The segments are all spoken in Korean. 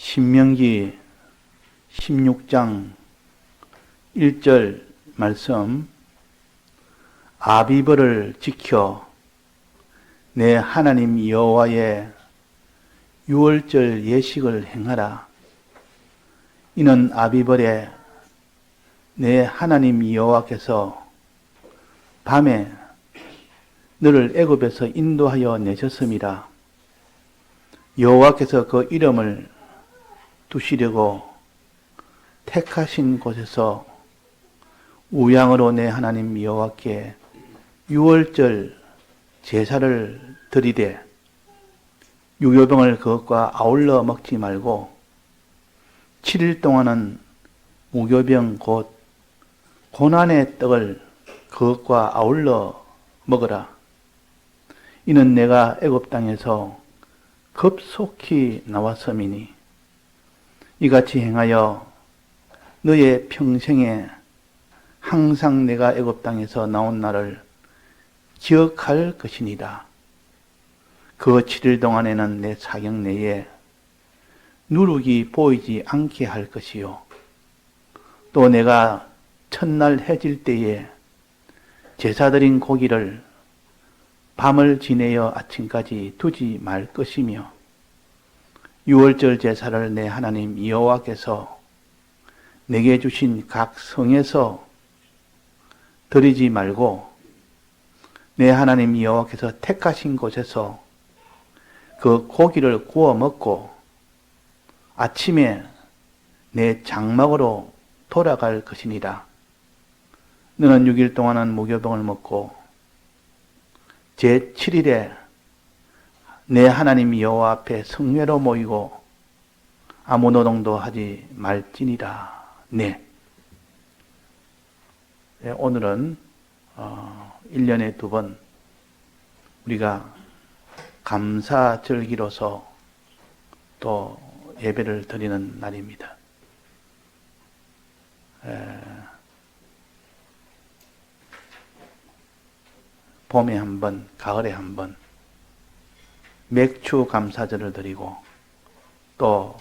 신명기 16장 1절 말씀, 아비벌을 지켜 내 하나님 여호와의 유월절 예식을 행하라. 이는 아비벌에 내 하나님 여호와께서 밤에 너를 애굽에서 인도하여 내셨음이라. 여호와께서 그 이름을 두시려고 택하신 곳에서 우양으로 내 하나님 여호와께 유월절 제사를 드리되 유교병을 그것과 아울러 먹지 말고 7일 동안은 무교병 곧 고난의 떡을 그것과 아울러 먹으라. 이는 내가 애굽 땅에서 급속히 나왔음이니 이같이 행하여 너의 평생에 항상 내가 애굽 땅에서 나온 날을 기억할 것이니라. 그 7일 동안에는 내 사경 내에 누룩이 보이지 않게 할 것이요. 또 내가 첫날 해질 때에 제사드린 고기를 밤을 지내어 아침까지 두지 말 것이며 유월절 제사를 내 하나님 여호와께서 내게 주신 각 성에서 드리지 말고 내 하나님 여호와께서 택하신 곳에서 그 고기를 구워 먹고 아침에 내 장막으로 돌아갈 것이니라. 너는 6일 동안은 무교병을 먹고 제7일에 내 하나님 여호와 앞에 성회로 모이고 아무 노동도 하지 말지니라. 네. 오늘은 1년에 2번 우리가 감사절기로서 또 예배를 드리는 날입니다. 봄에 한 번, 가을에 한 번 맥추 감사절을 드리고 또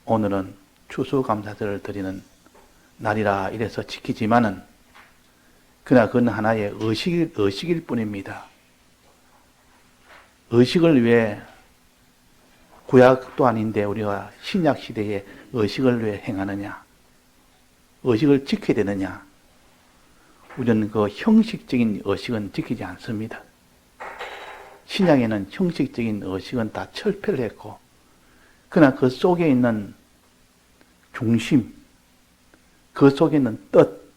오늘은 추수 감사절을 드리는 날이라 이래서 지키지만은 그러나 그건 하나의 의식일 뿐입니다. 의식을 왜 구약도 아닌데 우리가 신약 시대에 의식을 왜 행하느냐? 의식을 지켜야 되느냐? 우리는 그 형식적인 의식은 지키지 않습니다. 신약에는 형식적인 의식은 다 철폐를 했고, 그러나 그 속에 있는 중심, 그 속에 있는 뜻,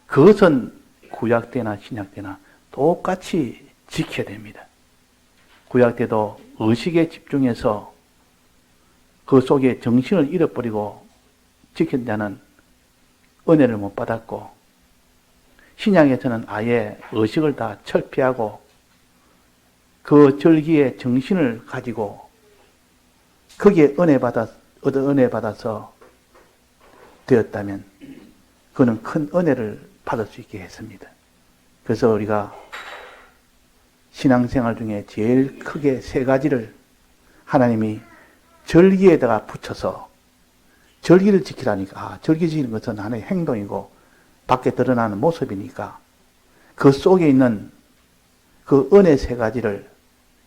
그것은 구약 때나 신약 때나 똑같이 지켜야 됩니다. 구약 때도 의식에 집중해서 그 속에 정신을 잃어버리고 지킨다는 은혜를 못 받았고, 신약에서는 아예 의식을 다 철폐하고 그 절기의 정신을 가지고 거기에 은혜 받아서 되었다면 그는 큰 은혜를 받을 수 있게 했습니다. 그래서 우리가 신앙생활 중에 제일 크게 3가지를 하나님이 절기에다가 붙여서 절기를 지키라니까, 절기 지키는 것은 하나의 행동이고 밖에 드러나는 모습이니까 그 속에 있는 그 은혜 3가지를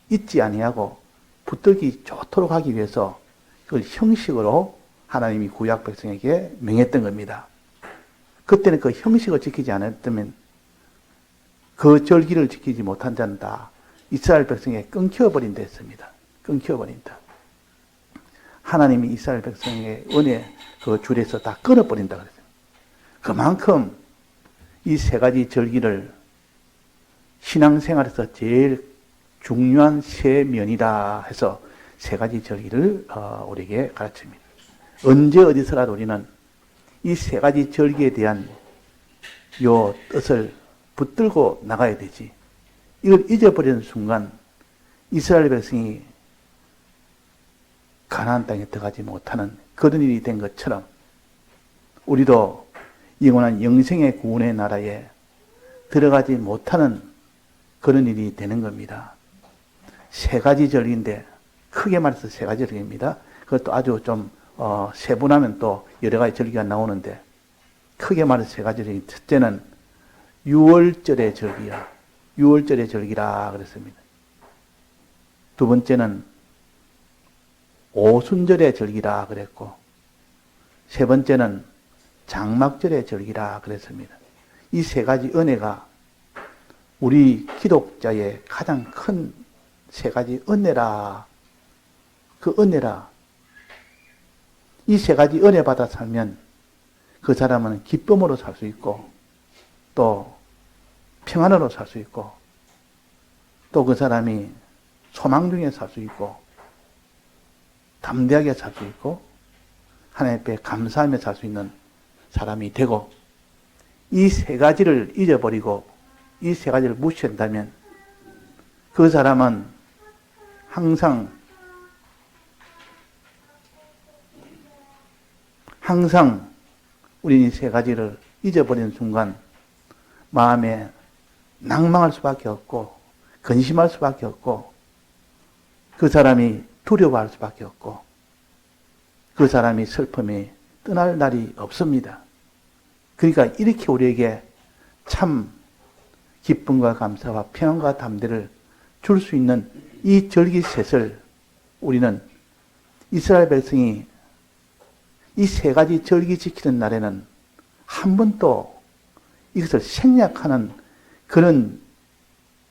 잊지 아니하고 붙들기 좋도록 하기 위해서 그걸 형식으로 하나님이 구약 백성에게 명했던 겁니다. 그때는 그 형식을 지키지 않았다면 그 절기를 지키지 못한 자는 다 이스라엘 백성에 끊겨버린다 했습니다. 끊겨버린다. 하나님이 이스라엘 백성의 은혜 그 줄에서 다 끊어버린다 그랬어요. 그만큼 이 3가지 절기를 신앙생활에서 제일 중요한 3면이다 해서 3가지 절기를 우리에게 가르칩니다. 언제 어디서라도 우리는 이 3가지 절기에 대한 요 뜻을 붙들고 나가야 되지. 이걸 잊어버리는 순간 이스라엘 백성이 가나안 땅에 들어가지 못하는 그런 일이 된 것처럼 우리도 영원한 영생의 구원의 나라에 들어가지 못하는 그런 일이 되는 겁니다. 3가지 절기인데 크게 말해서 3가지 절기입니다. 그 그것도 아주 좀 세분하면 또 여러 가지 절기가 나오는데 크게 말해서 세 가지. 첫째는 유월절의 절기야. 유월절의 절기라 그랬습니다. 두 번째는 오순절의 절기라 그랬고, 세 번째는 장막절의 절기라 그랬습니다. 이 세 가지 은혜가 우리 기독자의 가장 큰 세 가지 은혜라. 그 은혜라. 이 세 가지 은혜 받아 살면 그 사람은 기쁨으로 살 수 있고, 또 평안으로 살 수 있고, 또 그 사람이 소망 중에 살 수 있고, 담대하게 살 수 있고, 하나님 앞에 감사하며 살 수 있는 사람이 되고, 이 세 가지를 잊어버리고 이 세 가지를 무시한다면 그 사람은 항상 우리 이 세 가지를 잊어버리는 순간 마음에 낭망할 수밖에 없고, 근심할 수밖에 없고, 그 사람이 두려워할 수밖에 없고, 그 사람이 슬픔이 떠날 날이 없습니다. 그러니까 이렇게 우리에게 참 기쁨과 감사와 평안과 담대를 줄 수 있는 이 절기셋을 우리는 이스라엘 백성이 이 세 가지 절기 지키는 날에는 한 번도 이것을 생략하는 그런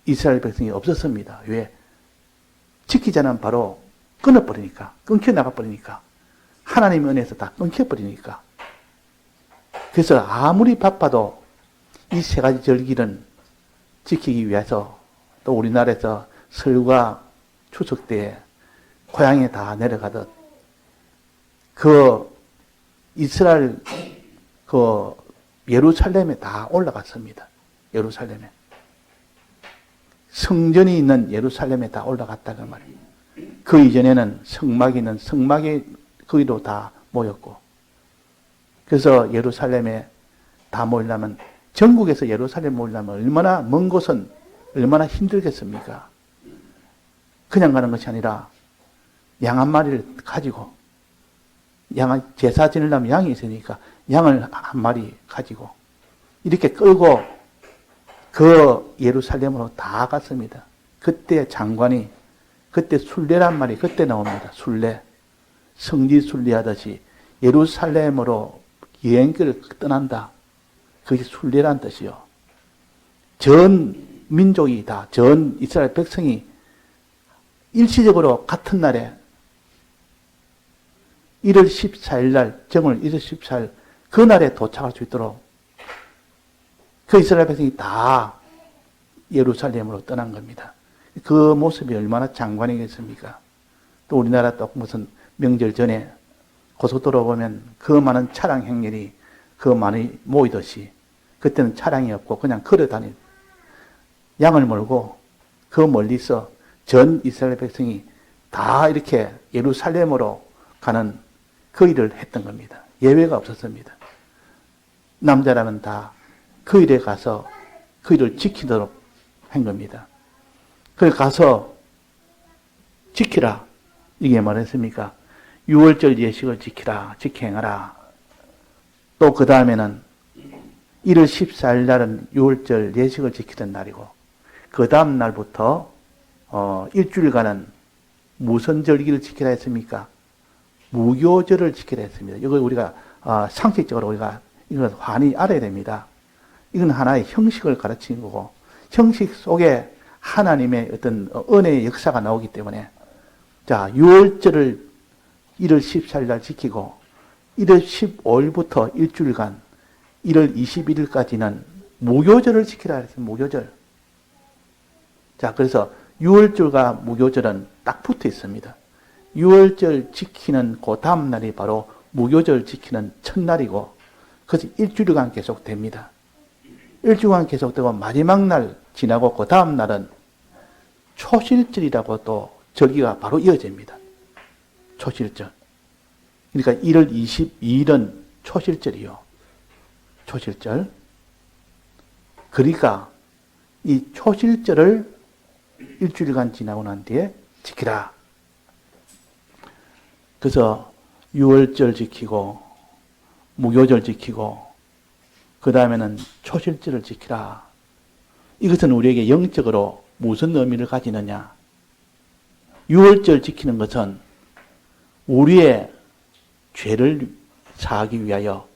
이스라엘 백성이 없었습니다. 왜? 지키자는 바로 끊어버리니까, 끊겨나가버리니까, 하나님의 은혜에서 다 끊겨버리니까. 그래서 아무리 바빠도 이 세 가지 절기는 지키기 위해서 또 우리나라에서 설과 추석 때에 고향에 다 내려가듯 그 이스라엘 그 예루살렘에 다 올라갔습니다. 예루살렘에. 성전이 있는 예루살렘에 다 올라갔다는 말이에요. 그 이전에는 성막이 있는 성막에 거기도 다 모였고, 그래서 예루살렘에 다 모이려면, 전국에서 예루살렘 모이려면 얼마나 먼 곳은 얼마나 힘들겠습니까? 그냥 가는 것이 아니라 양 한 마리를 가지고, 제사 지내려면 양이 있으니까 양을 한 마리 가지고 이렇게 끌고 그 예루살렘으로 다 갔습니다. 그때 장관이, 그때 순례란 말이 그때 나옵니다. 순례. 성지 순례하듯이 예루살렘으로 여행길을 떠난다. 그게 순례란 뜻이요. 전 민족이 다, 전 이스라엘 백성이 일시적으로 같은 날에 1월 14일 날, 정월 1월 14일 그 날에 도착할 수 있도록 그 이스라엘 백성이 다 예루살렘으로 떠난 겁니다. 그 모습이 얼마나 장관이겠습니까? 또 우리나라 또 무슨 명절 전에 고속도로 보면 그 많은 차량 행렬이 그 많이 모이듯이 그때는 차량이 없고 그냥 걸어 다닌 양을 몰고 그 멀리서 전 이스라엘 백성이 다 이렇게 예루살렘으로 가는 그 일을 했던 겁니다. 예외가 없었습니다. 남자라면 다 그 일에 가서 그 일을 지키도록 한 겁니다. 그래 가서 지키라. 이게 말했습니까? 6월절 예식을 지키라. 지켜 행하라. 또 그 다음에는 1월 14일 날은 6월절 예식을 지키던 날이고, 그 다음 날부터 일주일간은 무슨 절기를 지키라 했습니까? 무교절을 지키라 했습니다. 이걸 우리가 상식적으로 우리가 이걸 환히 알아야 됩니다. 이건 하나의 형식을 가르치는 거고, 형식 속에 하나님의 어떤 은혜의 역사가 나오기 때문에, 자, 6월절을 1월 14일 날 지키고 1월 15일부터 일주일간 1월 21일까지는 무교절을 지키라 했어요. 무교절. 자, 그래서 6월절과 무교절은 딱 붙어 있습니다. 6월절 지키는 그 다음 날이 바로 무교절 지키는 첫날이고, 그것이 일주일간 계속됩니다. 일주일간 계속되고 마지막 날 지나고 그 다음 날은 초실절이라고 또 절기가 바로 이어집니다. 초실절. 그러니까 1월 22일은 초실절이요. 초실절. 그러니까 이 초실절을 1주일간 지나고 난 뒤에 지키라. 그래서 유월절 지키고 무교절 지키고 그 다음에는 초실절을 지키라. 이것은 우리에게 영적으로 무슨 의미를 가지느냐. 유월절 지키는 것은 우리의 죄를 사하기 위하여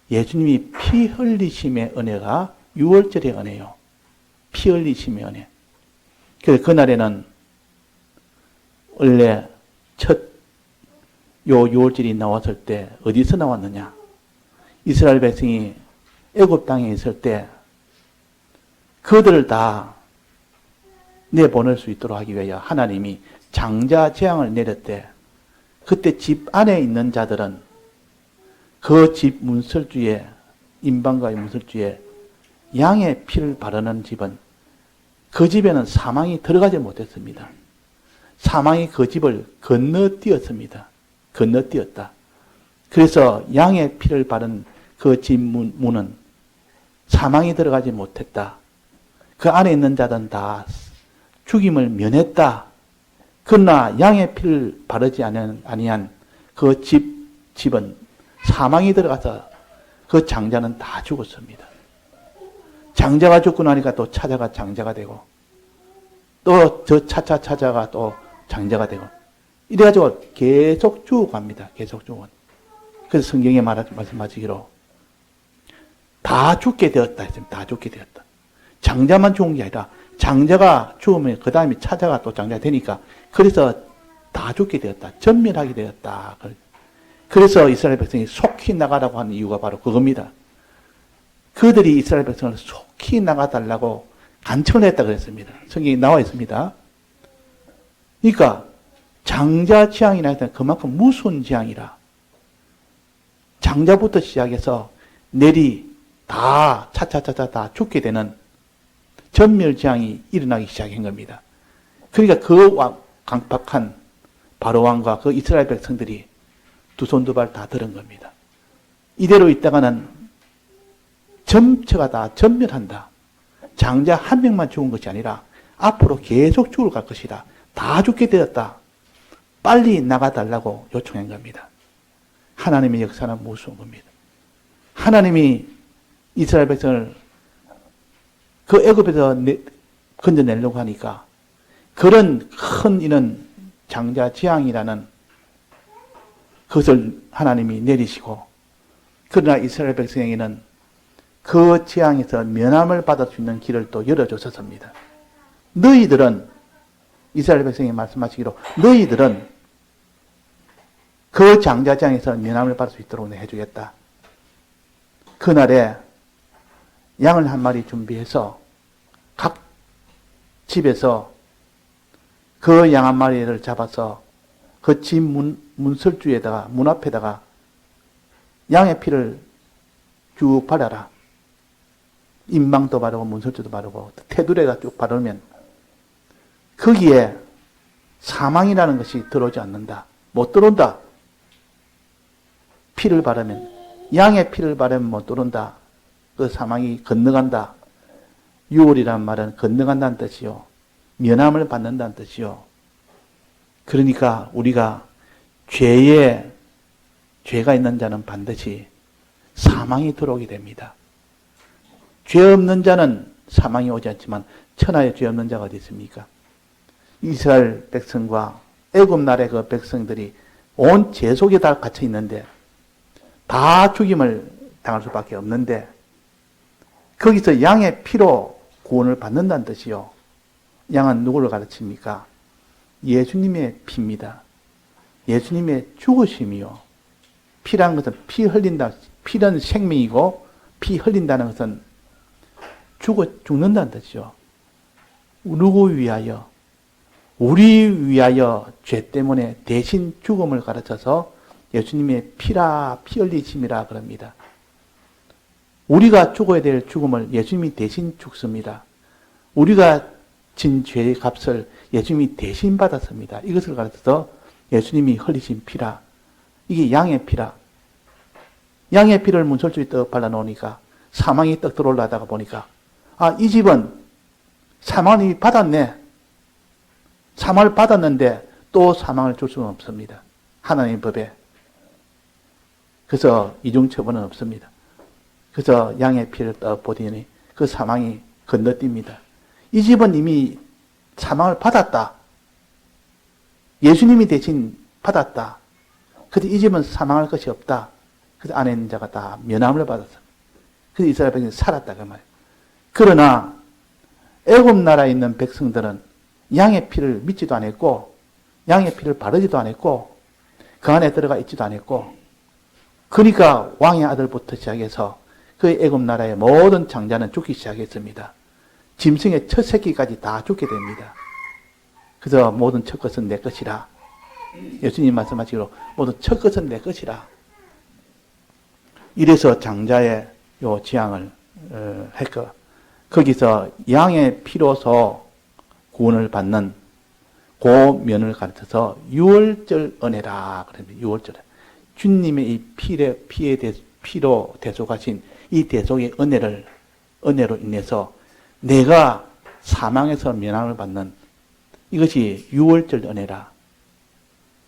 예수님이 피 흘리심의 은혜가 유월절의 은혜요. 피 흘리심의 은혜. 그래서 그날에는 원래 첫 요 유월절이 나왔을 때 어디서 나왔느냐? 이스라엘 백성이 애굽 땅에 있을 때 그들을 다 내보낼 수 있도록 하기 위하여 하나님이 장자 재앙을 내렸대. 그때 집 안에 있는 자들은 그 집 문설주에, 임방가의 문설주에 양의 피를 바르는 집은 그 집에는 사망이 들어가지 못했습니다. 사망이 그 집을 건너뛰었습니다. 건너뛰었다. 그래서 양의 피를 바른 그 집 문은 사망이 들어가지 못했다. 그 안에 있는 자들은 다 죽임을 면했다. 그러나 양의 피를 바르지 아니한 그 집은 사망이 들어가서 그 장자는 다 죽었습니다. 장자가 죽고 나니까 또 차자가 장자가 되고 또 저 차자가 또 장자가 되고 이래가지고 계속 죽어갑니다. 계속 죽어. 그래서 성경에 말씀하시기로 다 죽게 되었다 했습니다. 다 죽게 되었다. 장자만 죽은 게 아니라 장자가 죽으면 그 다음에 차자가 또 장자가 되니까 그래서 다 죽게 되었다. 전멸하게 되었다. 그래서 이스라엘 백성이 속히 나가라고 하는 이유가 바로 그겁니다. 그들이 이스라엘 백성을 속히 나가달라고 간청을 했다 그랬습니다. 성경에 나와 있습니다. 그러니까 장자 재앙이라 했더니 그만큼 무서운 재앙이라. 장자부터 시작해서 내리 다 차차차차 다 죽게 되는 전멸 재앙이 일어나기 시작한 겁니다. 그러니까 그 강팍한 바로왕과 그 이스라엘 백성들이 두 손 두 발 다 들은 겁니다. 이대로 있다가는 전체가 다 전멸한다. 장자 한 명만 죽은 것이 아니라 앞으로 계속 죽어갈 것이다. 다 죽게 되었다. 빨리 나가달라고 요청한 겁니다. 하나님의 역사는 무서운 겁니다. 하나님이 이스라엘 백성을 그 애굽에서 건져내려고 하니까 그런 큰 이런 장자 재앙이라는 그것을 하나님이 내리시고 그러나 이스라엘 백성에게는 그 재앙에서 면함을 받을 수 있는 길을 또 열어주셨습니다. 너희들은 이스라엘 백성이 말씀하시기로 너희들은 그 장자 재앙에서 면함을 받을 수 있도록 해주겠다. 그날에 양을 한 마리 준비해서 각 집에서 그 양 한 마리를 잡아서 그 집 문설주에다가 문 앞에다가 양의 피를 쭉 바르라. 임방도 바르고 문설주도 바르고 테두리에다 쭉 바르면 거기에 사망이라는 것이 들어오지 않는다. 못 들어온다. 피를 바르면 양의 피를 바르면 못 들어온다. 그 사망이 건너간다. 유월이라는 말은 건너간다는 뜻이요. 면함을 받는다는 뜻이요. 그러니까 우리가 죄가 있는 자는 반드시 사망이 들어오게 됩니다. 죄 없는 자는 사망이 오지 않지만 천하에 죄 없는 자가 어디 있습니까? 이스라엘 백성과 애굽 나라의 그 백성들이 온 죄 속에 다 갇혀 있는데 다 죽임을 당할 수밖에 없는데 거기서 양의 피로 구원을 받는다는 뜻이요. 양은 누구를 가르칩니까? 예수님의 피입니다. 예수님의 죽으심이요. 피라는 것은 피 흘린다. 피는 생명이고 피 흘린다는 것은 죽는다는 뜻이죠. 누구 위하여? 우리 위하여 죄 때문에 대신 죽음을 가르쳐서 예수님의 피라 피 흘리심이라 그럽니다. 우리가 죽어야 될 죽음을 예수님이 대신 죽습니다. 우리가 진 죄의 값을 예수님이 대신 받았습니다. 이것을 가르쳐서 예수님이 흘리신 피라. 이게 양의 피라. 양의 피를 문설주에 떡 발라놓으니까 사망이 떡 들어올라다가 보니까 이 집은 사망을 받았네. 사망을 받았는데 또 사망을 줄 수는 없습니다. 하나님 법에. 그래서 이중처분은 없습니다. 그래서 양의 피를 떠보더니 그 사망이 건너뜁니다. 이 집은 이미 사망을 받았다. 예수님이 대신 받았다. 그런데 이 집은 사망할 것이 없다. 그래서 안에 있는 자가 다 면함을 받았습니다. 그래서 이스라엘 백성이 살았다 그 말이에요. 그러나 애굽 나라에 있는 백성들은 양의 피를 믿지도 않았고 양의 피를 바르지도 않았고 그 안에 들어가 있지도 않았고 그러니까 왕의 아들부터 시작해서 그 애굽 나라의 모든 장자는 죽기 시작했습니다. 짐승의 첫 새끼까지 다 죽게 됩니다. 그래서 모든 첫 것은 내 것이라. 예수님 말씀하시기로 모든 첫 것은 내 것이라. 이래서 장자의 요 지향을 했고 거기서 양의 피로서 구원을 받는 그 면을 가르쳐서 유월절 은혜라 그럽니다. 유월절. 주님의 이 피로 대속하신 이 대속의 은혜로 인해서 내가 사망에서 면함을 받는 이것이 유월절 은혜라.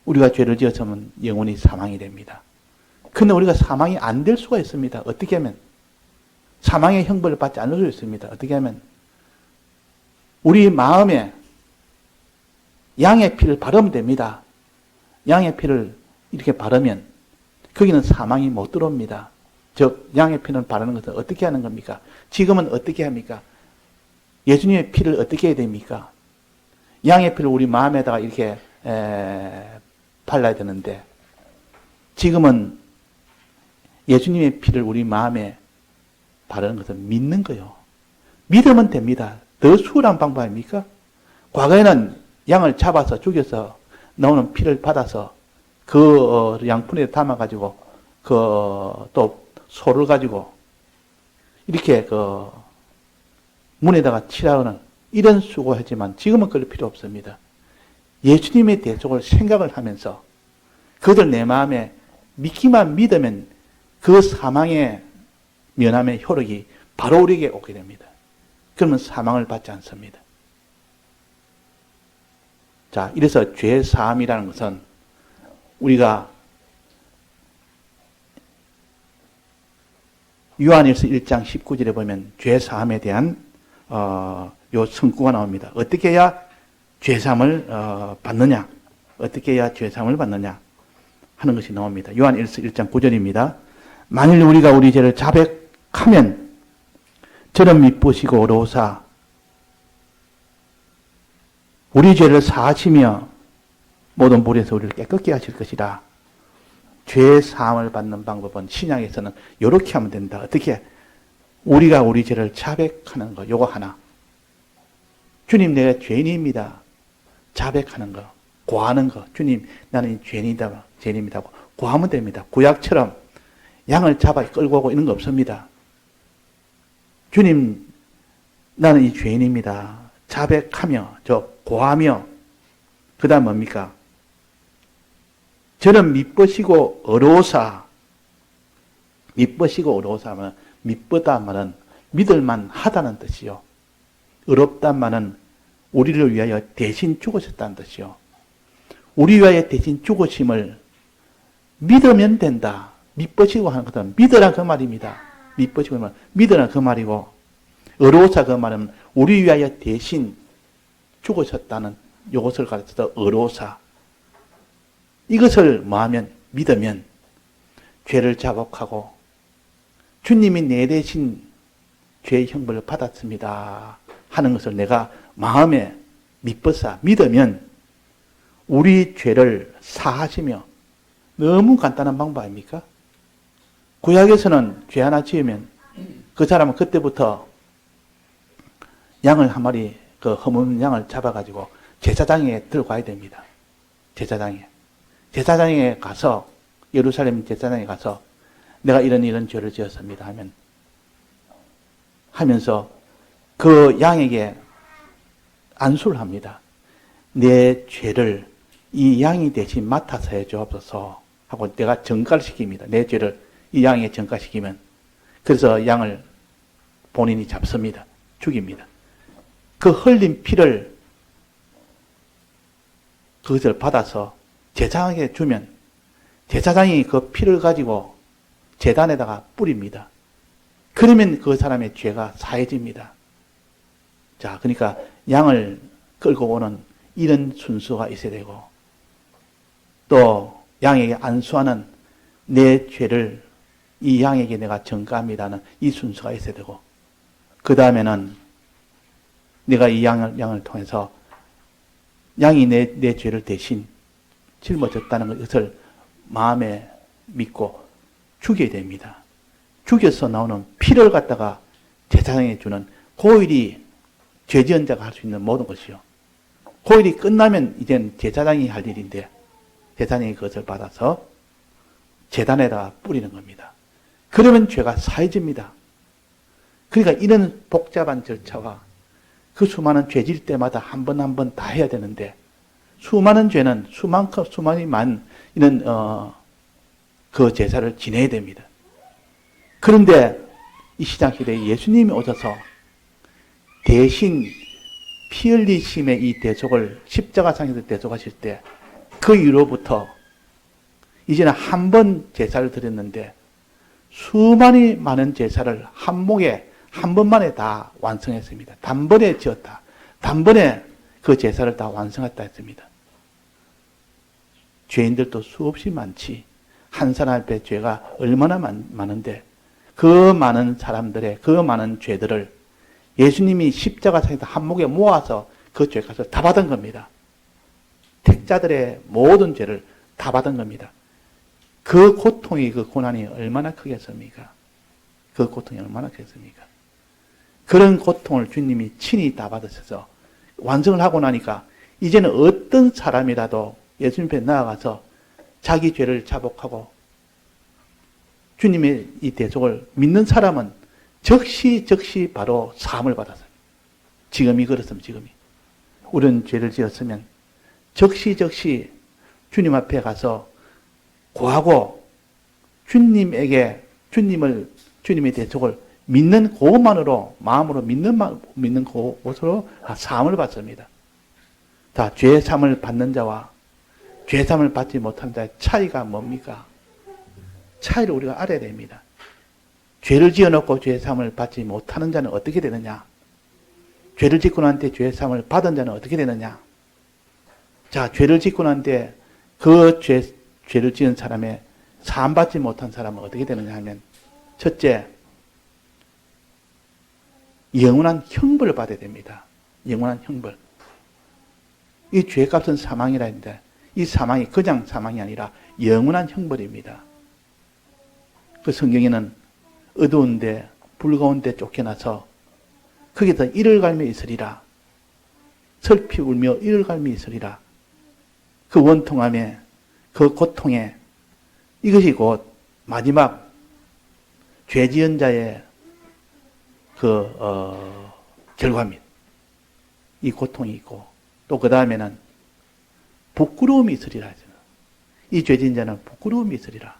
우리가 죄를 지었으면 영원히 사망이 됩니다. 그런데 우리가 사망이 안 될 수가 있습니다. 어떻게 하면? 사망의 형벌을 받지 않을 수 있습니다. 어떻게 하면? 우리 마음에 양의 피를 바르면 됩니다. 양의 피를 이렇게 바르면 거기는 사망이 못 들어옵니다. 즉 양의 피를 바르는 것은 어떻게 하는 겁니까? 지금은 어떻게 합니까? 예수님의 피를 어떻게 해야 됩니까? 양의 피를 우리 마음에다가 이렇게 발라야 되는데 지금은 예수님의 피를 우리 마음에 바르는 것은 믿는 거요. 믿으면 됩니다. 더 수월한 방법 아닙니까? 과거에는 양을 잡아서 죽여서 나오는 피를 받아서 그 양푼에 담아가지고 또 소를 가지고 이렇게 문에다가 칠하는 이런 수고하지만 지금은 그럴 필요 없습니다. 예수님의 대속을 생각을 하면서 그들 내 마음에 믿기만 믿으면 그 사망의 면함의 효력이 바로 우리에게 오게 됩니다. 그러면 사망을 받지 않습니다. 자, 이래서 죄 사함이라는 것은 우리가 요한일서 1장 19절에 보면 죄 사함에 대한 요 성구가 나옵니다. 어떻게 해야 죄 사함을 받느냐? 어떻게 해야 죄 사함을 받느냐? 하는 것이 나옵니다. 요한일서 1장 9절입니다. 만일 우리가 우리 죄를 자백하면 저는 미쁘시고 어로우사 우리 죄를 사하시며 모든 불에서 우리를 깨끗게 하실 것이라. 죄 사함을 받는 방법은 신약에서는 이렇게 하면 된다. 어떻게? 우리가 우리 죄를 자백하는 거, 요거 하나. 주님, 내가 죄인입니다. 자백하는 거, 고하는 거. 주님, 나는 죄인입니다. 하고 고하면 됩니다. 구약처럼 양을 잡아 끌고 오고 이런 거 없습니다. 주님, 나는 이 죄인입니다. 자백하며, 고하며, 그 다음 뭡니까? 저는 미쁘시고 어로사. 미쁘시고 어로사 하면, 미쁘다 말은 믿을만 하다는 뜻이요. 어렵단 말은 우리를 위하여 대신 죽으셨다는 뜻이요. 우리 위하여 대신 죽으심을 믿으면 된다. 미쁘시고 하는 것은 믿으라 그 말입니다. 미쁘시고 하는 믿으라 그 말이고, 어로사 그 말은 우리 위하여 대신 죽으셨다는 이것을 가르쳐서 어로사. 이것을 뭐하면 믿으면 죄를 자복하고 주님이 내 대신 죄의 형벌을 받았습니다 하는 것을 내가 마음에 믿버사 믿으면 우리 죄를 사하시며, 너무 간단한 방법 아닙니까? 구약에서는 죄 하나 지으면 그 사람은 그때부터 양을 한 마리, 그 허문 양을 잡아가지고 제사장에 들고 가야 됩니다. 제사장에 가서, 예루살렘 제사장에 가서 내가 이런 죄를 지었습니다 하면서 그 양에게 안수를 합니다. 내 죄를 이 양이 대신 맡아서 해주옵소서 하고 내가 전가를 시킵니다. 내 죄를 이 양에 전가시키면, 그래서 양을 본인이 잡습니다. 죽입니다. 그 흘린 피를 그것을 받아서 제사장에게 주면 제사장이 그 피를 가지고 제단에다가 뿌립니다. 그러면 그 사람의 죄가 사해집니다. 자, 그러니까 양을 끌고 오는 이런 순서가 있어야 되고, 또 양에게 안수하는 내 죄를 이 양에게 내가 전가합니다는 이 순서가 있어야 되고, 그 다음에는 내가 이 양을 통해서 양이 내 죄를 대신 짊어졌다는 것을 마음에 믿고 죽여야 됩니다. 죽여서 나오는 피를 갖다가 제사장에 주는 고일이 죄지은 자가 할 수 있는 모든 것이요. 고일이 끝나면 이젠 제사장이 할 일인데 제사장이 그것을 받아서 제단에다가 뿌리는 겁니다. 그러면 죄가 사해집니다. 그러니까 이런 복잡한 절차와 그 수많은 죄질 때마다 한 번 한 번 다 해야 되는데, 수많은 죄는 수많이만 이런 그 제사를 지내야 됩니다. 그런데 이 시장시대에 예수님이 오셔서 대신 피 흘리심의 이 대속을 십자가상에서 대속하실 때, 그 이후로부터 이제는 한 번 제사를 드렸는데 수많이 많은 제사를 한 목에 한 번만에 다 완성했습니다. 단번에 지었다. 단번에 그 제사를 다 완성했다 했습니다. 죄인들도 수없이 많지. 한 사람 앞에 죄가 얼마나 많은데 그 많은 사람들의 그 많은 죄들을 예수님이 십자가상에서 한 목에 모아서 그 죄값을 다 받은 겁니다. 택자들의 모든 죄를 다 받은 겁니다. 그 고통이, 그 고난이 얼마나 크겠습니까? 그 고통이 얼마나 크겠습니까? 그런 고통을 주님이 친히 다 받으셔서 완성을 하고 나니까 이제는 어떤 사람이라도 예수님 앞에 나아가서 자기 죄를 자복하고 주님의 이 대속을 믿는 사람은 즉시 바로 사함을 받았어요. 지금이 그렇습니다. 지금이. 우리는 죄를 지었으면 즉시 주님 앞에 가서 구하고 주님의 대속을 믿는 그것만으로, 마음으로 믿는 그것으로 사함을 받습니다. 자, 죄 사함을 받는 자와 죄 사함을 받지 못하는 자의 차이가 뭡니까? 차이를 우리가 알아야 됩니다. 죄를 지어놓고 죄 사함을 받지 못하는 자는 어떻게 되느냐? 죄를 짓고 난 뒤에 죄 사함을 받은 자는 어떻게 되느냐? 자, 죄를 짓고 난 뒤에 그 죄를 지은 사람의 사함 받지 못한 사람은 어떻게 되느냐 하면, 첫째, 영원한 형벌을 받아야 됩니다. 영원한 형벌. 이 죄값은 사망이라 했는데 이 사망이 그냥 사망이 아니라 영원한 형벌입니다. 그 성경에는 어두운데 불가운데 쫓겨나서 거기서 이를 갈며 있으리라. 슬피 울며 이를 갈며 있으리라. 그 원통함에, 그 고통에, 이것이 곧 마지막 죄 지은 자의 결과입니다. 이 고통이 있고, 또 그 다음에는 부끄러움이 있으리라 하죠. 이 죄 지은 자는 부끄러움이 있으리라.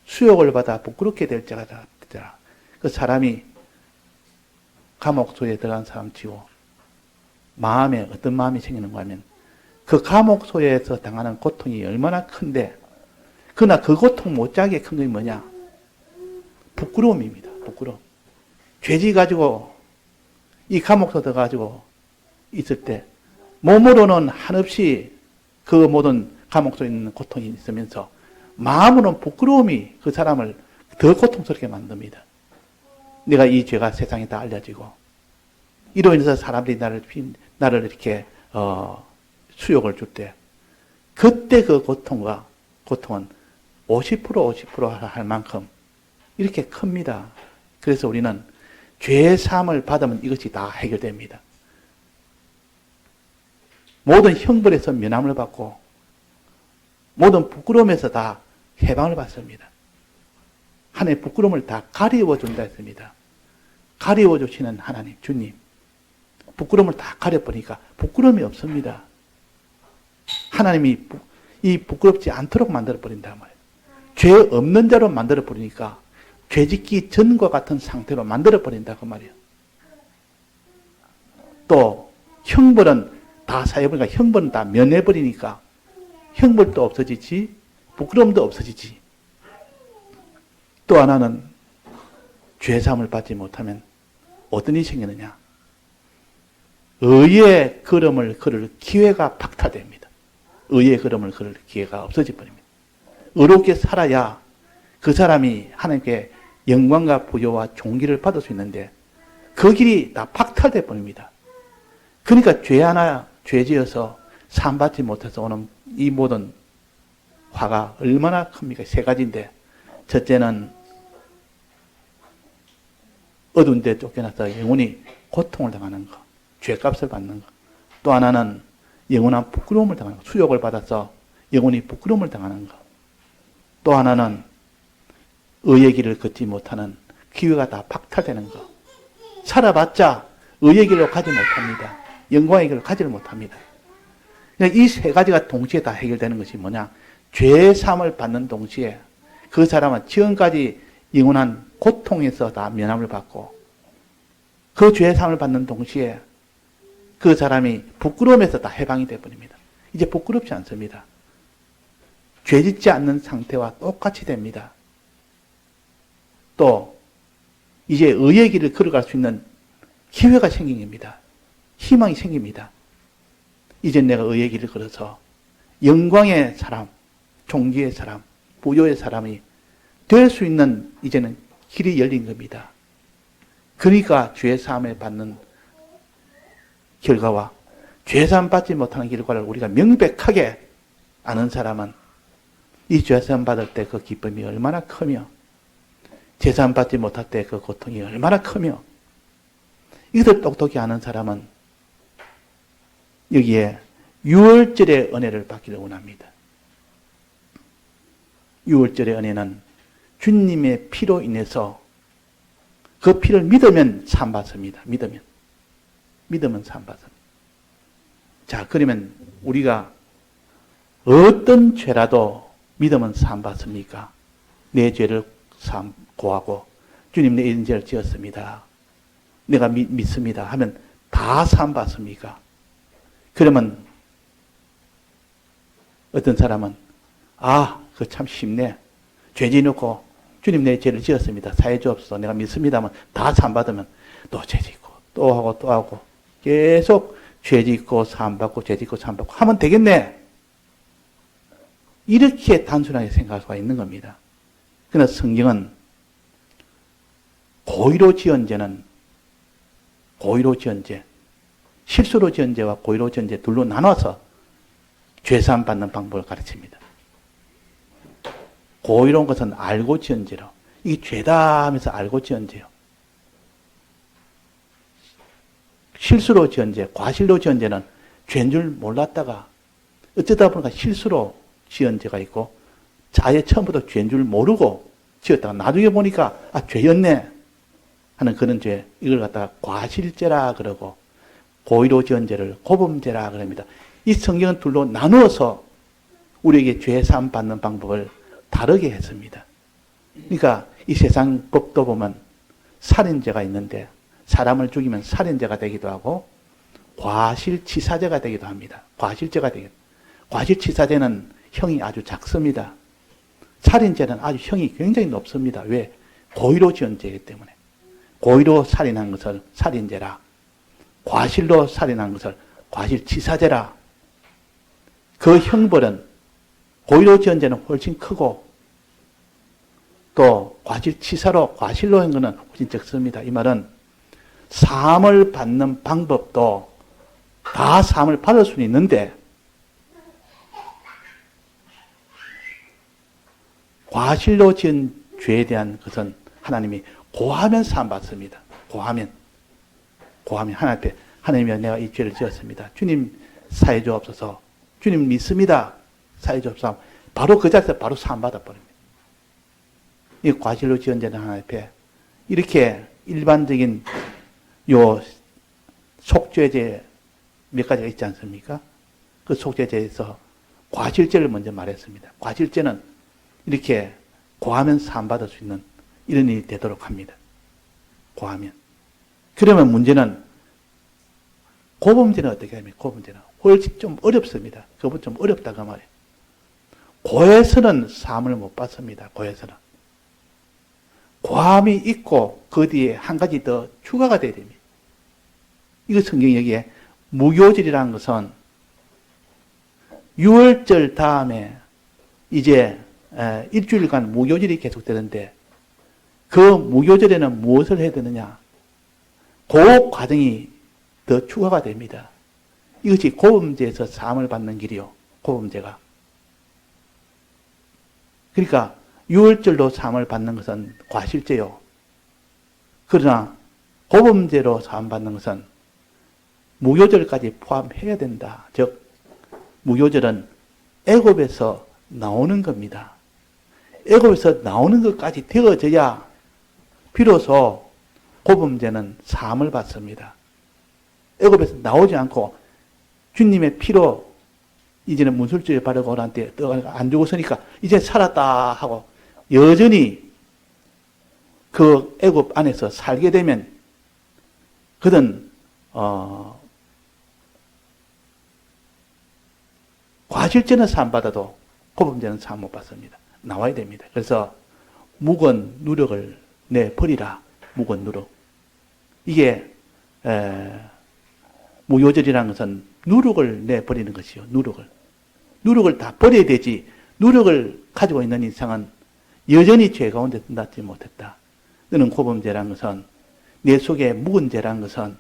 수욕을 받아 부끄럽게 될 자가 되라. 그 사람이 감옥소에 들어간 사람 치고 마음에 어떤 마음이 생기는가 하면, 그 감옥소에서 당하는 고통이 얼마나 큰데, 그러나 그 고통 못지않게 큰 것이 뭐냐? 부끄러움입니다. 부끄러움. 죄지 가지고 이 감옥소 들어가지고 있을 때 몸으로는 한없이 그 모든 감옥소에 있는 고통이 있으면서 마음으로는 부끄러움이 그 사람을 더 고통스럽게 만듭니다. 내가 이 죄가 세상에 다 알려지고 이로 인해서 사람들이 나를 이렇게 수욕을 줄 때, 그때 그 고통은 50% 할 만큼 이렇게 큽니다. 그래서 우리는 죄 사함을 받으면 이것이 다 해결됩니다. 모든 형벌에서 면함을 받고 모든 부끄러움에서 다 해방을 받습니다. 하나님의 부끄러움을 다 가리워 준다 했습니다. 가리워 주시는 하나님, 주님. 부끄러움을 다 가려버리니까 부끄러움이 없습니다. 하나님이 이 부끄럽지 않도록 만들어버린단 말이에요. 죄 없는 자로 만들어버리니까 죄 짓기 전과 같은 상태로 만들어버린다 그 말이에요. 또 형벌은 다 사해버리니까, 형벌은 다 면해버리니까 형벌도 없어지지, 부끄러움도 없어지지. 또 하나는 죄사함을 받지 못하면 어떤 일이 생기느냐? 의의 걸음을 걸을 기회가 박탈됩니다. 의의 걸음을 걸을 기회가 없어져 버립니다. 의롭게 살아야 그 사람이 하나님께 영광과 부여와 존귀를 받을 수 있는데 그 길이 다 박탈돼 버립니다. 그러니까 죄 하나 죄지어서 사함받지 못해서 오는 이 모든 화가 얼마나 큽니까? 세 가지인데, 첫째는 어두운 데 쫓겨나서 영원히 고통을 당하는 것, 죄값을 받는 것. 또 하나는 영원한 부끄러움을 당하는 것, 수욕을 받아서 영원히 부끄러움을 당하는 것. 또 하나는 의의 길을 걷지 못하는 기회가 다 박탈되는 것. 살아봤자 의의 길로 가지 못합니다. 영광의 길을 가지를 못합니다. 이 세 가지가 동시에 다 해결되는 것이 뭐냐? 죄 사함을 받는 동시에 그 사람은 지금까지 영원한 고통에서 다 면함을 받고 그 죄 사함을 받는 동시에 그 사람이 부끄러움에서 다 해방이 되어버립니다. 이제 부끄럽지 않습니다. 죄 짓지 않는 상태와 똑같이 됩니다. 또 이제 의의 길을 걸어갈 수 있는 기회가 생깁니다. 희망이 생깁니다. 이제 내가 의의 길을 걸어서 영광의 사람, 존귀의 사람, 부요의 사람이 될 수 있는 이제는 길이 열린 겁니다. 그러니까 죄 사함을 받는 결과와 죄 사함 받지 못하는 결과를 우리가 명백하게 아는 사람은 이 죄 사함 받을 때 그 기쁨이 얼마나 크며 죄 사함 받지 못할 때 그 고통이 얼마나 크며 이것을 똑똑히 아는 사람은 여기에 유월절의 은혜를 받기를 원합니다. 유월절의 은혜는 주님의 피로 인해서 그 피를 믿으면 사함받습니다. 믿으면 사함받습니다. 자, 그러면 우리가 어떤 죄라도 믿으면 사함받습니까? 내 죄를 고하고 주님 내 이런 죄를 지었습니다. 내가 믿습니다 하면 다 사함받습니까? 그러면 어떤 사람은 그거 참 쉽네. 죄 지놓고 주님 내 죄를 지었습니다. 사해 주옵소서. 내가 믿습니다 하면 다 사함받으면 또 죄 짓고 또 하고 또 하고 계속 죄 짓고 사함받고 죄 짓고 사함받고 하면 되겠네. 이렇게 단순하게 생각할 수가 있는 겁니다. 그러나 성경은 고의로 지은 죄는 고의로 지은 죄, 실수로 지은 죄와 고의로 지은 죄 둘로 나눠서 죄사함 받는 방법을 가르칩니다. 고의로운 것은 알고 지은 죄로, 이게 죄다 하면서 알고 지은 죄요. 실수로 지은 죄, 과실로 지은 죄는 죄인 줄 몰랐다가 어쩌다 보니까 실수로 지은 죄가 있고 아예 처음부터 죄인 줄 모르고 지었다가 나중에 보니까 죄였네 하는 그런 죄, 이걸 갖다가 과실죄라 그러고 고의로 지은 죄를 고범죄라 그럽니다. 이 성경은 둘로 나누어서 우리에게 죄 사함 받는 방법을 다르게 했습니다. 그러니까 이 세상 법도 보면 살인죄가 있는데 사람을 죽이면 살인죄가 되기도 하고 과실치사죄가 되기도 합니다. 과실죄가 되기도. 과실치사죄는 형이 아주 작습니다. 살인죄는 아주 형이 굉장히 높습니다. 왜? 고의로 지은 죄이기 때문에. 고의로 살인한 것을 살인죄라, 과실로 살인한 것을 과실치사죄라. 그 형벌은 고의로 지은 죄는 훨씬 크고 또 과실치사로 과실로 한 것은 훨씬 적습니다. 이 말은 사함을 받는 방법도 다 사함을 받을 수는 있는데 과실로 지은 죄에 대한 것은 하나님이 고하면 사함받습니다. 고하면 하나님 앞에 하나님이여 내가 이 죄를 지었습니다. 주님 사해 주옵소서. 주님 믿습니다. 사해 주옵소서. 바로 그 자리에서 바로 사함받아 버립니다. 이 과실로 지은 죄는 하나님 앞에 이렇게 일반적인 요 속죄죄 몇 가지가 있지 않습니까? 그 속죄죄에서 과실죄를 먼저 말했습니다. 과실죄는 이렇게 고하면 사함받을 수 있는 이런 일이 되도록 합니다. 고하면. 그러면 문제는 고범죄는 어떻게 합니까? 고범죄는 훨씬 좀 어렵습니다. 그것은 좀 어렵다고 말이에요. 고에서는 사함을 못 받습니다. 고에서는. 고함이 있고 그 뒤에 한 가지 더 추가가 되어야 됩니다. 이거 성경이 여기에 무교절이라는 것은 6월절 다음에 이제 일주일간 무교절이 계속되는데 그 무교절에는 무엇을 해야 되느냐? 그 과정이 더 추가가 됩니다. 이것이 고범죄에서 사함을 받는 길이요. 고범죄가. 그러니까 6월절로 사함을 받는 것은 과실죄요. 그러나 고범죄로 사함 받는 것은 무교절까지 포함해야 된다. 즉 무교절은 애굽에서 나오는 겁니다. 애굽에서 나오는 것까지 되어져야 비로소 고범죄는 사함을 받습니다. 애굽에서 나오지 않고 주님의 피로 이제는 문술주에 바르고 나한테 안 죽었으니까 이제 살았다 하고 여전히 그 애굽 안에서 살게 되면 그든 과실죄는 사함받아도 고범죄는 사함 못 받습니다. 나와야 됩니다. 그래서 묵은 누력을 내버리라. 묵은 누력. 이게 무효절이라는 것은 누력을 내버리는 것이요. 누력을 다 버려야 되지. 누력을 가지고 있는 인상은 여전히 죄 가운데 낫지 못했다. 너는 고범죄라는 것은 내 속에 묵은 죄라는 것은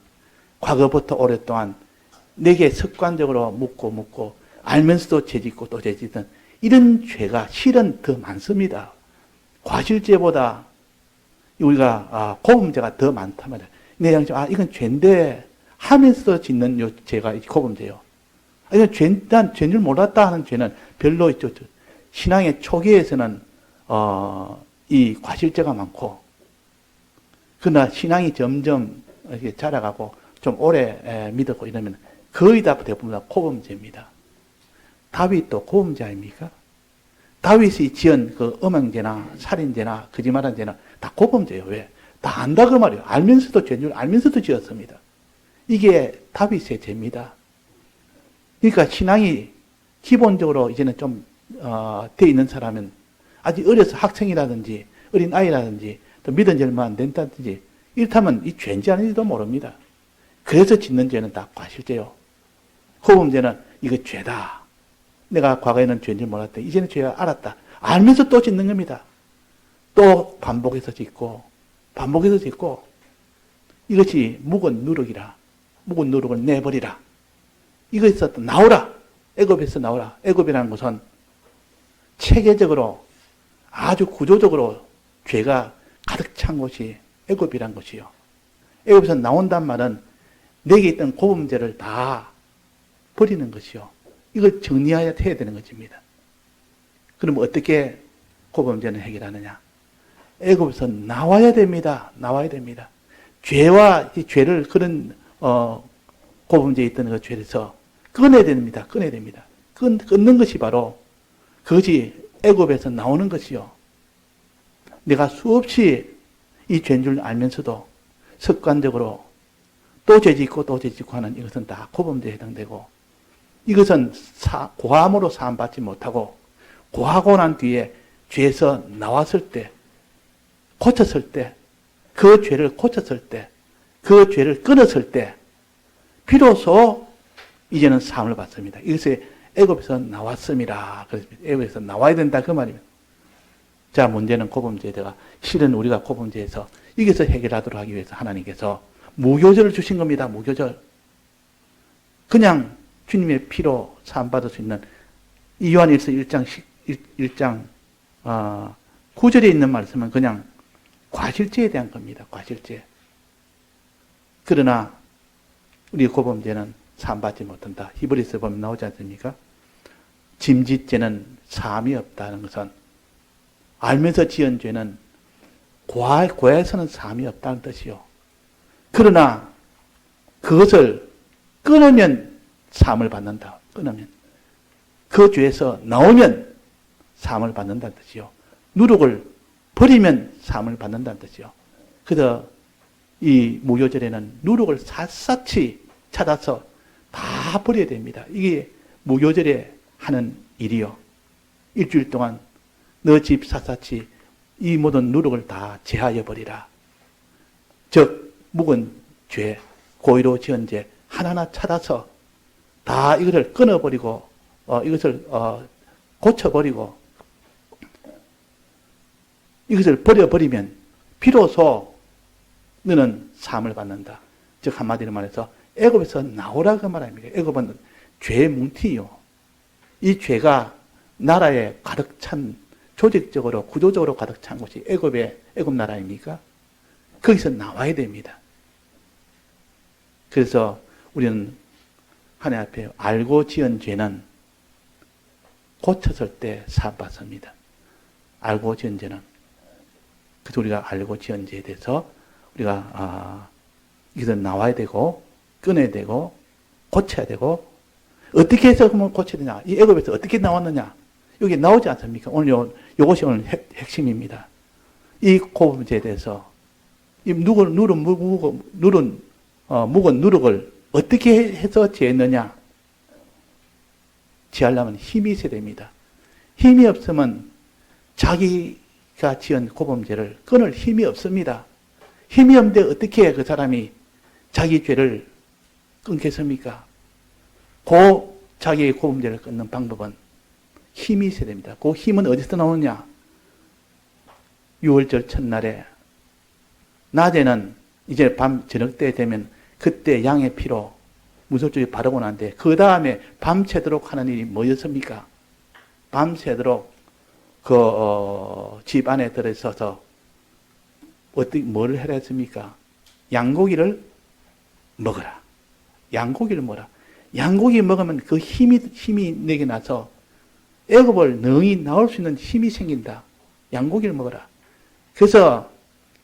과거부터 오랫동안 내게 습관적으로 묻고 알면서도 죄짓고 또 죄짓던 이런 죄가 실은 더 많습니다. 과실죄보다 우리가 고범죄가 더 많단 말이에요. 내 양심 이건 죄인데 하면서 짓는 요 죄가 고범죄요. 이건 난 죄인 줄 몰랐다 하는 죄는 별로 있죠. 신앙의 초기에서는 이 과실죄가 많고 그러나 신앙이 점점 이렇게 자라가고 좀 오래 믿었고 이러면 거의 다 대부분 다 고범죄입니다. 다윗도 고범죄 아닙니까? 다윗이 지은 그 음행죄나 살인죄나 거짓말한 죄는 다 고범죄예요. 왜? 다 안다 그 말이에요. 알면서도 죄인 줄 알면서도 지었습니다. 이게 다윗의 죄입니다. 그러니까 신앙이 기본적으로 이제는 좀 돼 있는 사람은 아직 어려서 학생이라든지 어린 아이라든지 또 믿은 지 얼마 안 된다든지 이렇다면 이 죄인지 아닌지도 모릅니다. 그래서 짓는 죄는 다 과실죄요. 고범죄는 이거 죄다. 내가 과거에는 죄인지 몰랐다. 이제는 죄를 알았다. 알면서 또 짓는 겁니다. 또 반복해서 짓고 이것이 묵은 누룩이라. 묵은 누룩을 내버리라. 이것에서 나오라. 애굽에서 나오라. 애굽이라는 것은 체계적으로 아주 구조적으로 죄가 가득 찬 곳이 애굽이란 것이요. 애굽에서 나온단 말은 내게 있던 고범죄를 다 버리는 것이요. 이걸 정리해야 되는 것입니다. 그럼 어떻게 고범죄는 해결하느냐? 애굽에서 나와야 됩니다. 나와야 됩니다. 죄와 이 죄를 그런 고범죄에 있던 그 죄에서 끊어야 됩니다. 끊어야 됩니다. 끊는 것이 바로 그것이 애굽에서 나오는 것이요. 내가 수없이 이 죄인 줄 알면서도 습관적으로 또 죄짓고 또 죄짓고 하는 이것은 다 고범죄에 해당되고 이것은 고함으로 사함받지 못하고 고하고 난 뒤에 죄에서 나왔을 때 고쳤을 때 그 죄를 고쳤을 때 그 죄를 끊었을 때 비로소 이제는 사함을 받습니다. 이것이 애굽에서 나왔습니다. 애굽에서 나와야 된다 그 말입니다. 자, 문제는 고범죄에다가 실은 우리가 고범죄에서 여기서 해결하도록 하기 위해서 하나님께서 무교절을 주신 겁니다. 무교절. 그냥 주님의 피로 사함받을 수 있는 이 요한일서 1장 9절에 있는 말씀은 그냥 과실죄에 대한 겁니다. 과실죄. 그러나 우리 고범죄는 사함받지 못한다. 히브리서 보면 나오지 않습니까? 짐짓죄는 사함이 없다는 것은 알면서 지은 죄는 고해서는 사함이 없다는 뜻이요. 그러나 그것을 끊으면 사함을 받는다. 끊으면. 그 죄에서 나오면 사함을 받는다는 뜻이요. 누룩을 버리면 사함을 받는다는 뜻이요. 그래서 이 무교절에는 누룩을 샅샅이 찾아서 다 버려야 됩니다. 이게 무교절에 하는 일이요. 일주일 동안 너 집 샅샅이 이 모든 누룩을 다 제하여 버리라. 즉 묵은 죄, 고의로 지은 죄 하나하나 찾아서 다 이것을 끊어버리고 이것을 고쳐버리고 이것을 버려버리면 비로소 너는 사함을 받는다. 즉 한마디로 말해서 애굽에서 나오라 그 말입니다. 애굽은 죄의 뭉티요. 이 죄가 나라에 가득 찬, 조직적으로 구조적으로 가득 찬 곳이 애굽 나라입니까? 거기서 나와야 됩니다. 그래서 우리는 하나님 앞에 알고 지은 죄는 고쳤을 때 사함받습니다. 알고 지은 죄는. 그래서 우리가 알고 지은 죄에 대해서 우리가 이것은 나와야 되고 끊어야 되고 고쳐야 되고 어떻게 해서 그러면 고쳐야 되냐? 이 애굽에서 어떻게 나왔느냐? 여기 나오지 않습니까? 오늘 요것이 오늘 핵심입니다. 이 고범죄에 대해서 이 묵은 누룩을 어떻게 해서 지었느냐? 지으려면 힘이 있어야 됩니다. 힘이 없으면 자기가 지은 고범죄를 끊을 힘이 없습니다. 힘이 없는데 어떻게 그 사람이 자기 죄를 끊겠습니까? 자기의 고범죄를 끊는 방법은 힘이 있어야 됩니다. 그 힘은 어디서 나오느냐? 6월절 첫날에 낮에는 이제 저녁 때 되면 그때 양의 피로 무설주에 바르고 난데 그 다음에 밤새도록 하는 일이 뭐였습니까? 밤새도록 집 안에 들어있어서 뭘 해라 했습니까? 양고기를 먹어라. 양고기를 먹어라. 양고기 먹으면 그 힘이 내게 나서 애굽을 능히 나올 수 있는 힘이 생긴다. 양고기를 먹어라. 그래서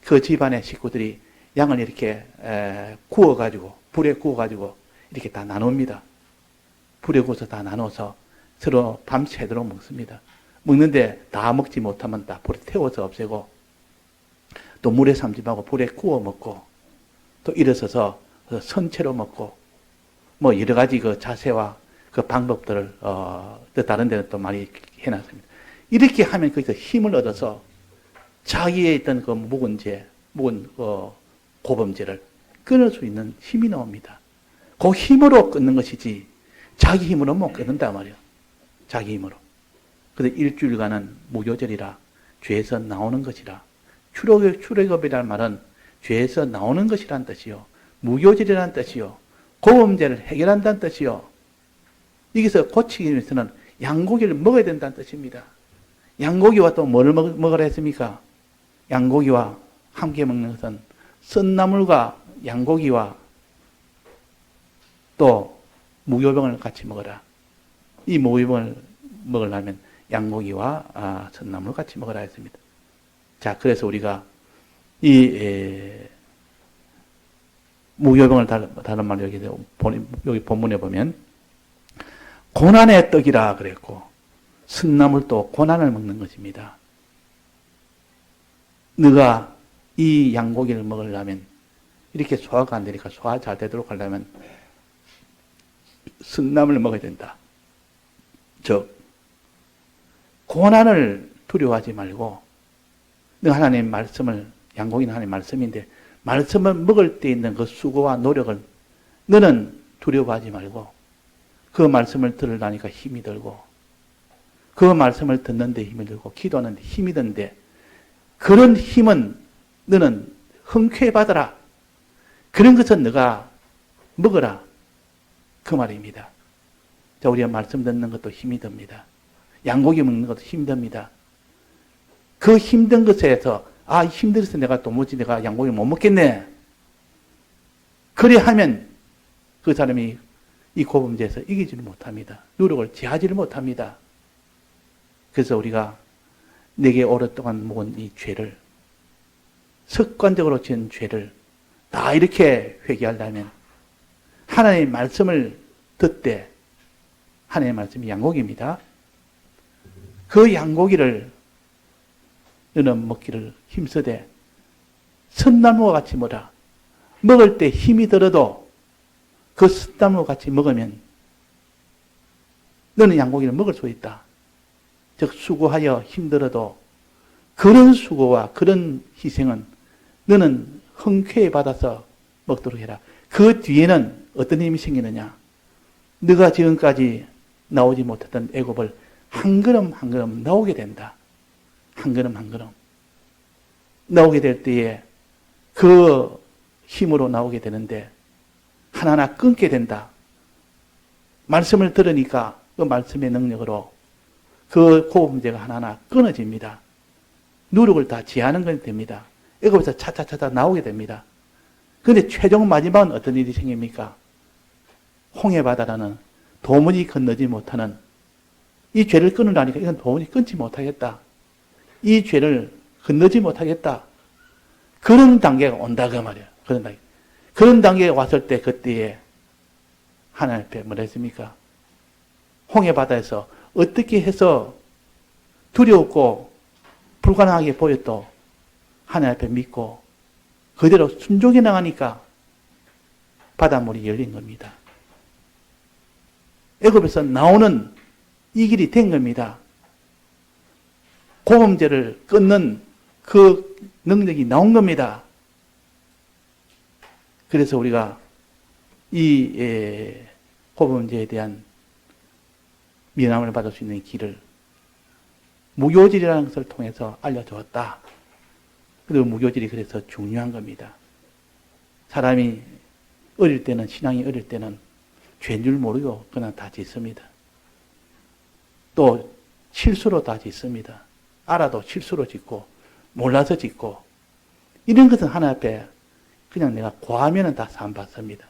그 집안의 식구들이 양을 이렇게 불에 구워가지고 이렇게 다 나눕니다. 불에 구워서 다 나눠서 서로 밤새도록 먹습니다. 먹는데 다 먹지 못하면 다 불에 태워서 없애고 또 물에 삼집하고 불에 구워 먹고 또 일어서서 선체로 먹고 뭐 여러 가지 그 자세와 그 방법들을 또 다른 데는 또 많이 해놨습니다. 이렇게 하면 거기서 힘을 얻어서 자기의 있던 그 묵은 고범죄를 끊을 수 있는 힘이 나옵니다. 그 힘으로 끊는 것이지 자기 힘으로 못 끊는단 말이에요. 자기 힘으로. 그래서 일주일간은 무교절이라 죄에서 나오는 것이라. 출애굽이라는 말은 죄에서 나오는 것이란 뜻이요. 무교절이라는 뜻이요. 고범죄를 해결한다는 뜻이요. 여기서 고치기 위해서는 양고기를 먹어야 된다는 뜻입니다. 양고기와 또 뭐를 먹으라 했습니까? 양고기와 함께 먹는 것은 썬나물과 양고기와 또 무교병을 같이 먹어라. 이 무교병을 먹으려면 양고기와 썬나물을 같이 먹어라 했습니다. 자, 그래서 우리가 무교병을 다른 말로 여기 본문에 보면 고난의 떡이라 그랬고 썬나물도 고난을 먹는 것입니다. 너가 이 양고기를 먹으려면 이렇게 소화가 안 되니까 소화 잘 되도록 하려면 썬나물을 먹어야 된다. 즉 고난을 두려워하지 말고 너 하나님 말씀을 양고기는 하나님 말씀인데 말씀을 먹을 때 있는 그 수고와 노력을 너는 두려워하지 말고 그 말씀을 들으려니까 힘이 들고 그 말씀을 듣는데 힘이 들고 기도하는데 힘이 드는데 그런 힘은 너는 흔쾌히 받아라. 그런 것은 너가 먹어라. 그 말입니다. 자, 우리가 말씀 듣는 것도 힘이 듭니다. 양고기 먹는 것도 힘이 듭니다. 그 힘든 것에서 힘들어서 내가 도무지 내가 양고기 못 먹겠네. 그래 하면 그 사람이 이 고범죄에서 이기지를 못합니다. 노력을 제하지를 못합니다. 그래서 우리가 내게 오랫동안 묵은 이 죄를 습관적으로 지은 죄를 다 이렇게 회개하려면 하나님의 말씀을 듣되 하나님의 말씀이 양고기입니다. 그 양고기를 너는 먹기를 힘쓰되 썬나물과 같이 먹어라. 먹을 때 힘이 들어도 그 썬나물과 같이 먹으면 너는 양고기를 먹을 수 있다. 즉 수고하여 힘들어도 그런 수고와 그런 희생은 너는 흔쾌히 받아서 먹도록 해라. 그 뒤에는 어떤 힘이 생기느냐? 네가 지금까지 나오지 못했던 애굽을 한 걸음 한 걸음 나오게 된다. 한 걸음 한 걸음 나오게 될 때에 그 힘으로 나오게 되는데 하나하나 끊게 된다. 말씀을 들으니까 그 말씀의 능력으로 그 고급 문제가 하나하나 끊어집니다. 누룩을 다 지하는 건 됩니다. 애굽에서 차차차차 나오게 됩니다. 그런데 최종 마지막은 어떤 일이 생깁니까? 홍해바다라는 도무지 건너지 못하는 이 죄를 끊으라니까 이건 도무지 끊지 못하겠다. 이 죄를 건너지 못하겠다. 그런 단계가 온다 그 말이에요. 그런 단계. 그런 단계에 왔을 때 그때에 하나님 앞에 뭐라 했습니까? 홍해바다에서 어떻게 해서 두려웠고 불가능하게 보였도 하나님 앞에 믿고 그대로 순종해 나가니까 바닷물이 열린 겁니다. 애굽에서 나오는 이 길이 된 겁니다. 고범죄를 끊는 그 능력이 나온 겁니다. 그래서 우리가 이 고범죄에 대한 면함을 받을 수 있는 길을 무교질이라는 것을 통해서 알려주었다. 그리고 무교질이 그래서 중요한 겁니다. 사람이 어릴 때는, 신앙이 어릴 때는 죄인 줄 모르고 그냥 다 짓습니다. 또 실수로 다 짓습니다. 알아도 실수로 짓고 몰라서 짓고 이런 것은 하나님 앞에 그냥 내가 고하면 다 사함받습니다.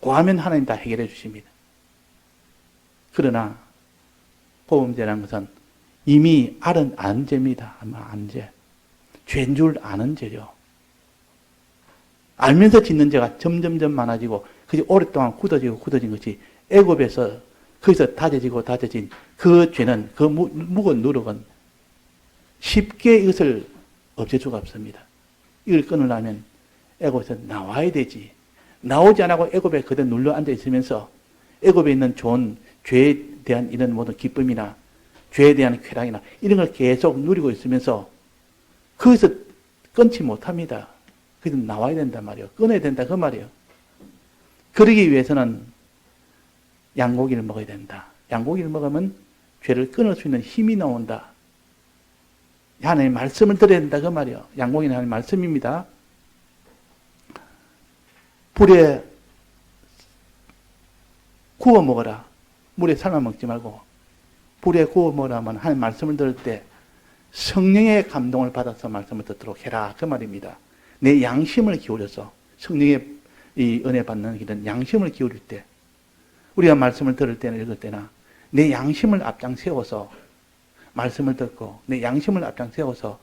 고하면 하나님 다 해결해 주십니다. 그러나 고범죄라는 것은 이미 아는 죄입니다. 아마 아는 죄. 죄인 줄 아는 죄죠. 알면서 짓는 죄가 점점점 많아지고 그게 오랫동안 굳어진 것이 애굽에서 거기서 다져진 그 죄는 그 묵은 누룩은 쉽게 이것을 없앨 수가 없습니다. 이걸 끊으려면 애굽에서 나와야 되지. 나오지 않고 애굽에 그대로 눌러 앉아 있으면서 애굽에 있는 좋은 죄에 대한 이런 모든 기쁨이나 죄에 대한 쾌락이나 이런 걸 계속 누리고 있으면서 거기서 끊지 못합니다. 그래서 나와야 된단 말이에요. 끊어야 된다 그 말이에요. 그러기 위해서는 양고기를 먹어야 된다. 양고기를 먹으면 죄를 끊을 수 있는 힘이 나온다. 하나님의 말씀을 들어야 된다 그 말이에요. 양고기는 하나님의 말씀입니다. 불에 구워 먹어라. 물에 삶아 먹지 말고 불에 구워 먹으라면 하나님 말씀을 들을 때 성령의 감동을 받아서 말씀을 듣도록 해라 그 말입니다. 내 양심을 기울여서 성령의 이 은혜 받는 이런 양심을 기울일 때 우리가 말씀을 들을 때나 읽을 때나 내 양심을 앞장 세워서 말씀을 듣고 내 양심을 앞장 세워서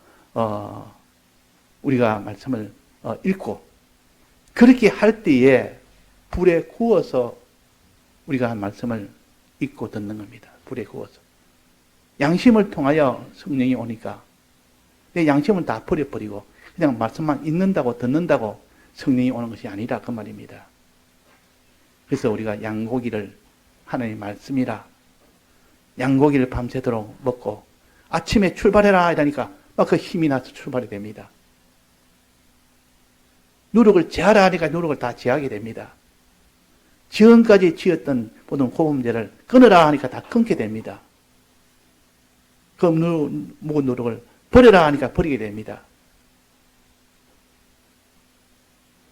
우리가 말씀을 읽고 그렇게 할 때에 불에 구워서 우리가 한 말씀을 읽고 듣는 겁니다. 불에 구워서. 양심을 통하여 성령이 오니까 내 양심은 다 버려버리고 그냥 말씀만 읽는다고 듣는다고 성령이 오는 것이 아니라 그 말입니다. 그래서 우리가 양고기를 하나님의 말씀이라 양고기를 밤새도록 먹고 아침에 출발해라 이러니까 막 그 힘이 나서 출발이 됩니다. 누룩을 제하라 하니까 누룩을 다 제하게 됩니다. 지금까지 지었던 모든 고범죄를 끊으라 하니까 다 끊게 됩니다. 그 묵은 누룩을 버려라 하니까 버리게 됩니다.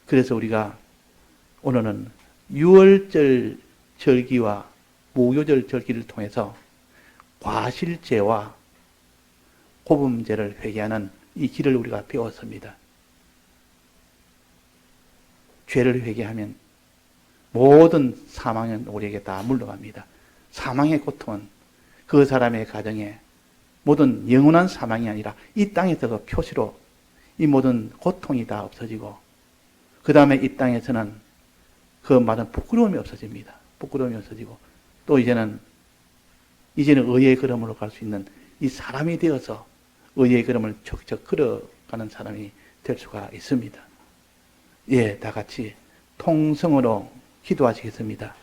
그래서 우리가 오늘은 유월절 절기와 무교절 절기를 통해서 과실죄와 고범죄를 회개하는 이 길을 우리가 배웠습니다. 죄를 회개하면 모든 사망은 우리에게 다 물러갑니다. 사망의 고통은 그 사람의 가정에 모든 영원한 사망이 아니라 이 땅에서 그 표시로 이 모든 고통이 다 없어지고 그 다음에 이 땅에서는 그 많은 부끄러움이 없어집니다. 부끄러움이 없어지고 또 이제는 의의 걸음으로 갈 수 있는 이 사람이 되어서 의의 걸음을 척척 걸어가는 사람이 될 수가 있습니다. 예, 다 같이 통성으로 기도하시겠습니다.